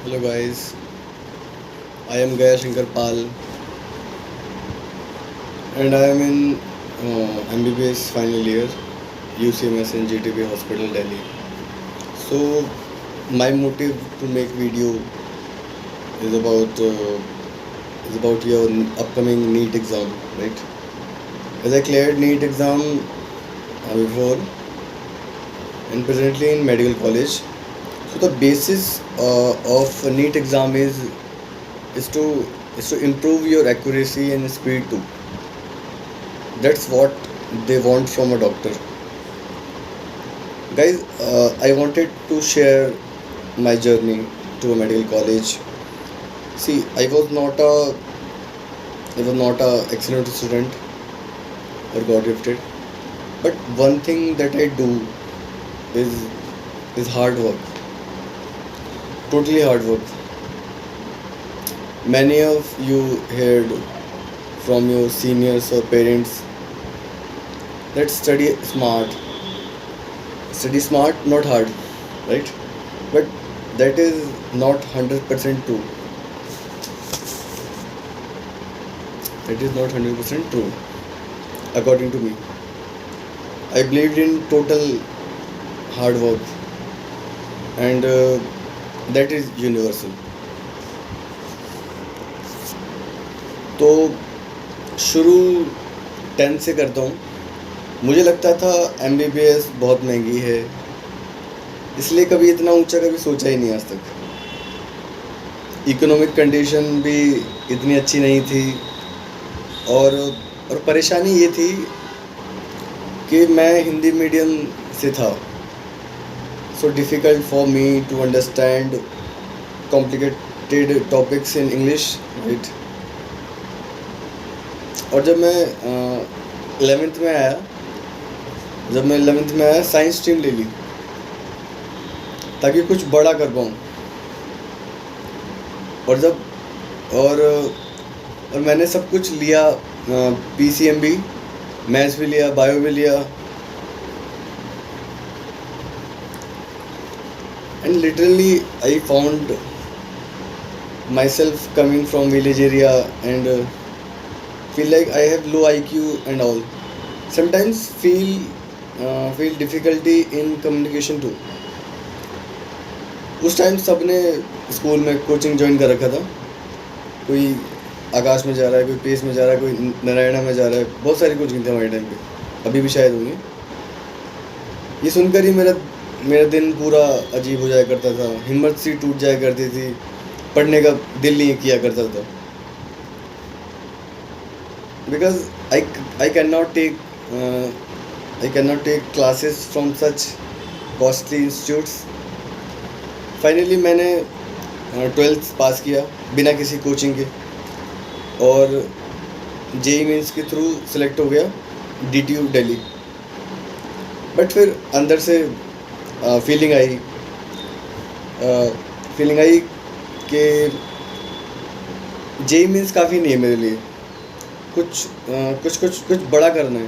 Hello guys, I am Gaya Shankar Pal and I am in MBBS final year, UCMS and GTB Hospital Delhi. So my motive to make video is about your upcoming NEET exam, right? As I cleared NEET exam before and presently in medical college. So the basis of a NEET exam is to is to improve your accuracy and speed too. That's what they want from a doctor. Guys, I wanted to share my journey to a medical college. See, I was not a excellent student or got gifted, but one thing that I do is is hard work, totally hard work. Many of you heard from your seniors or parents that study smart, not hard, right? But that is not 100% true. That is not 100% true, according to me. I believed in total hard work, and that is universal. तो शुरू 10 से करता हूँ. मुझे लगता था MBBS बहुत महंगी है, इसलिए कभी इतना ऊंचा कभी सोचा ही नहीं आज तक. इकोनॉमिक कंडीशन भी इतनी अच्छी नहीं थी, और परेशानी ये थी कि मैं हिंदी मीडियम से था. So difficult for me to understand complicated topics in English, right. और जब मैं 11th में आया साइंस स्ट्रीम ले ली ताकि कुछ बड़ा कर पाऊँ. और जब और और मैंने सब कुछ लिया, PCM भी, मैथ्स भी लिया, बायो भी लिया. And literally I found my self coming from village area and feel like I have low IQ and all. Sometimes feel difficulty in communication too. उस टाइम सबने स्कूल में कोचिंग ज्वाइन कर रखा था. कोई आकाश में जा रहा है, कोई पेस में जा रहा है, कोई नारायणा में जा रहा है. बहुत सारी कोचिंग थी हमारे टाइम पे, अभी भी शायद होंगी. ये सुनकर ही मेरा दिन पूरा अजीब हो जाया करता था. हिम्मत सी टूट जाया करती थी, पढ़ने का दिल नहीं किया करता था. Because I cannot take classes from such costly institutes. Finally मैंने 12th पास किया बिना किसी कोचिंग के, और JEE मेंस के थ्रू सेलेक्ट हो गया DTU दिल्ली. बट फिर अंदर से फीलिंग आई कि JEE मेंस काफ़ी नहीं है मेरे लिए. कुछ बड़ा करना है.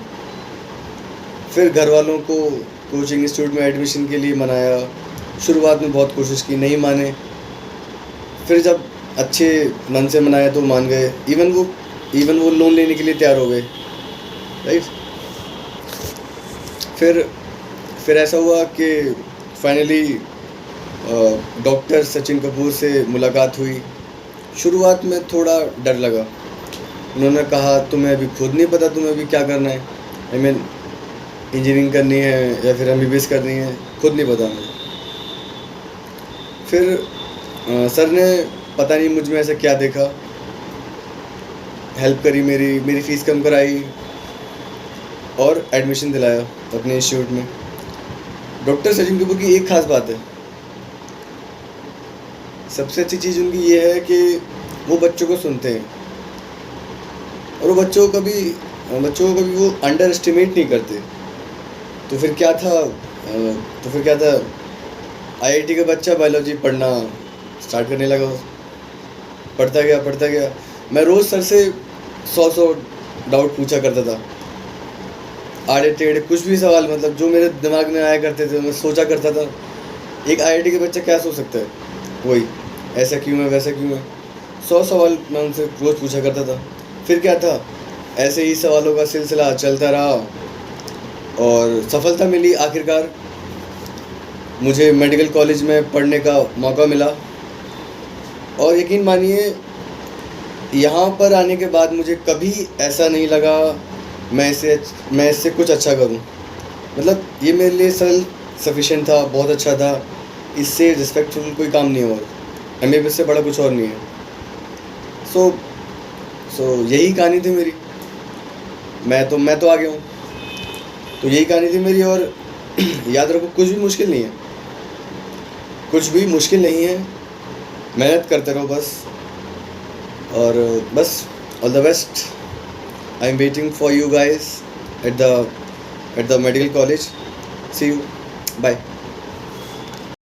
फिर घर वालों को कोचिंग इंस्टीट्यूट में एडमिशन के लिए मनाया. शुरुआत में बहुत कोशिश की, नहीं माने. फिर जब अच्छे मन से मनाया तो मान गए. इवन वो लोन लेने के लिए तैयार हो गए, राइट. फिर ऐसा हुआ कि फाइनली डॉक्टर सचिन कपूर से मुलाकात हुई. शुरुआत में थोड़ा डर लगा. उन्होंने कहा तुम्हें अभी खुद नहीं पता तुम्हें अभी क्या करना है. आई मीन इंजीनियरिंग करनी है या फिर MBBS करनी है, खुद नहीं पता मुझे. फिर सर ने पता नहीं मुझ में ऐसा क्या देखा, हेल्प करी, मेरी फ़ीस कम कराई और एडमिशन दिलाया अपने इंस्टीट्यूट में. डॉक्टर सचिन कपूर की एक ख़ास बात है, सबसे अच्छी चीज़ उनकी ये है कि वो बच्चों को सुनते हैं, और वो बच्चों को कभी वो अंडर एस्टिमेट नहीं करते. तो फिर क्या था IIT का बच्चा बायोलॉजी पढ़ना स्टार्ट करने लगा. पढ़ता गया. मैं रोज़ सर से 100 डाउट पूछा करता था. आड़े टेढ़े कुछ भी सवाल, मतलब जो मेरे दिमाग में आया करते थे मैं सोचा करता था. एक IIT का बच्चा क्या सोच सकता है, वही. ऐसा क्यों है, वैसा क्यों है, 100 सवाल मैं उनसे रोज़ पूछा करता था। फिर क्या था, ऐसे ही सवालों का सिलसिला चलता रहा और सफलता मिली। आखिरकार मुझे मेडिकल कॉलेज में पढ़ने का मौका मिला और यकीन मानिए यहाँ पर आने के बाद मुझे कभी ऐसा नहीं लगा मैं इससे कुछ अच्छा करूँ। मतलब ये मेरे लिए सेल्फ सफिशिएंट था, बहुत अच्छा था। इससे रिस्पेक्टफुल कोई काम नहीं है और एमबीबीएस से बड़ा कुछ और नहीं है। सो यही कहानी थी मेरी। मैं तो आ गया हूँ। तो यही कहानी थी मेरी। और याद रखो, कुछ भी मुश्किल नहीं है, कुछ भी मुश्किल नहीं है। मेहनत करते रहो बस। और बस, all the best. I am waiting for you guys at the medical college. See you, bye.